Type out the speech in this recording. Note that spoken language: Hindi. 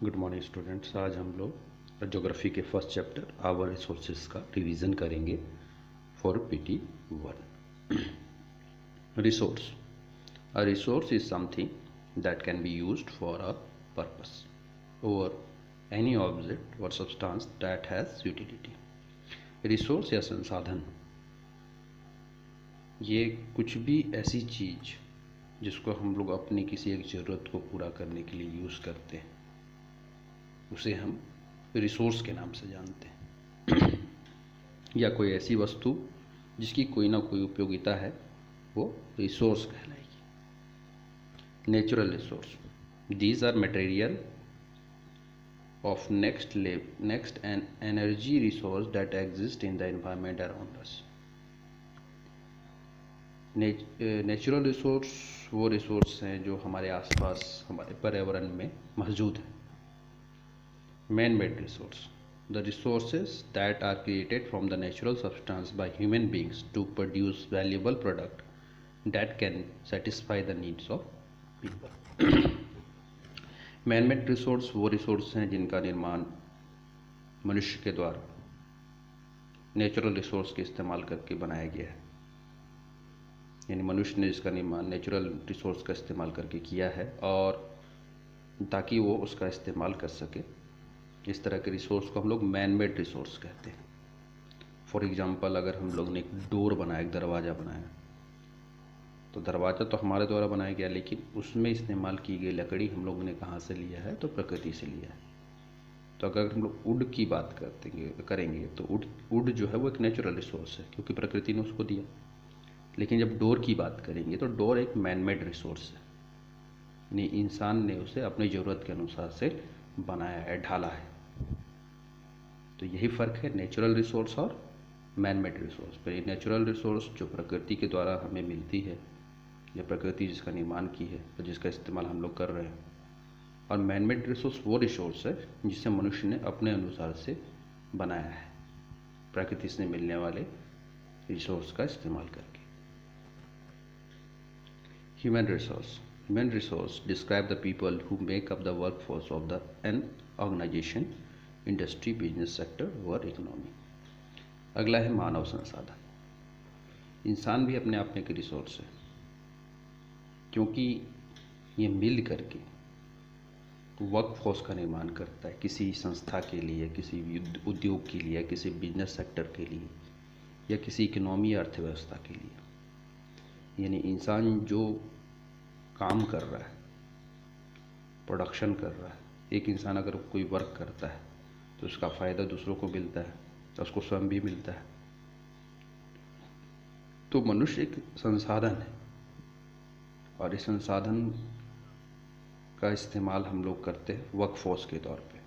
Good morning students. आज हम लोग ज्योग्राफी के फर्स्ट चैप्टर आवर रिसोर्सेज का रिवीजन करेंगे for PT1। Resource, a resource is something that can be used for a purpose और एनी ऑब्जेक्ट और substance that has utility. Resource या संसाधन ये कुछ भी ऐसी चीज़ जिसको हम लोग अपनी किसी एक ज़रूरत को पूरा करने के लिए यूज़ करते हैं उसे हम रिसोर्स के नाम से जानते हैं। या कोई ऐसी वस्तु जिसकी कोई ना कोई उपयोगिता है वो रिसोर्स कहलाएगी। Natural resource, these are material of next an energy resource that exist in the environment around us. Natural resource वो रिसोर्स हैं जो हमारे आसपास हमारे पर्यावरण में मौजूद हैं। Man-made resource, the resources that are created from the natural substance by human beings to produce valuable product that can satisfy the needs of people. Man-made resource वो रिसोर्स हैं जिनका निर्माण मनुष्य के द्वारा नेचुरल रिसोर्स के इस्तेमाल करके बनाया गया है। यानी मनुष्य ने इसका निर्माण नेचुरल रिसोर्स का इस्तेमाल करके किया है और ताकि वो उसका इस्तेमाल कर सके। इस तरह के रिसोर्स को हम लोग मैन मेड रिसोर्स कहते हैं। फॉर एग्जांपल, अगर हम लोग ने एक डोर बनाया, एक दरवाज़ा बनाया, तो दरवाज़ा तो हमारे द्वारा बनाया गया, लेकिन उसमें इस्तेमाल की गई लकड़ी हम लोगों ने कहाँ से लिया है? तो प्रकृति से लिया है। तो अगर हम लोग वुड की बात करेंगे तो वुड जो है वो एक नेचुरल रिसोर्स है क्योंकि प्रकृति ने उसको दिया। लेकिन जब डोर की बात करेंगे तो डोर एक मैन मेड रिसोर्स है, यानी इंसान ने उसे अपनी ज़रूरत के अनुसार से बनाया है, ढाला है। तो यही फ़र्क है नेचुरल रिसोर्स और मैन मेड रिसोर्स पर। नेचुरल रिसोर्स जो प्रकृति के द्वारा हमें मिलती है या प्रकृति जिसका निर्माण की है और जिसका इस्तेमाल हम लोग कर रहे हैं, और मैन मेड रिसोर्स वो रिसोर्स है जिसे मनुष्य ने अपने अनुसार से बनाया है प्रकृति से मिलने वाले रिसोर्स का इस्तेमाल करके। Human resource describe the people who make up the work force of the an organization, industry, business sector और इकोनॉमी। अगला है मानव संसाधन। इंसान भी अपने आप में एक रिसोर्स है क्योंकि ये मिल करके वर्क फोर्स का निर्माण करता है किसी संस्था के लिए, किसी उद्योग के लिए, किसी बिजनेस सेक्टर के लिए या किसी इकोनॉमी अर्थव्यवस्था के लिए। यानी इंसान जो काम कर रहा है, प्रोडक्शन कर रहा है, एक इंसान अगर कोई वर्क करता है तो उसका फ़ायदा दूसरों को मिलता है, उसको स्वयं भी मिलता है। तो मनुष्य एक संसाधन है और इस संसाधन का इस्तेमाल हम लोग करते हैं वर्क फोर्स के तौर पे।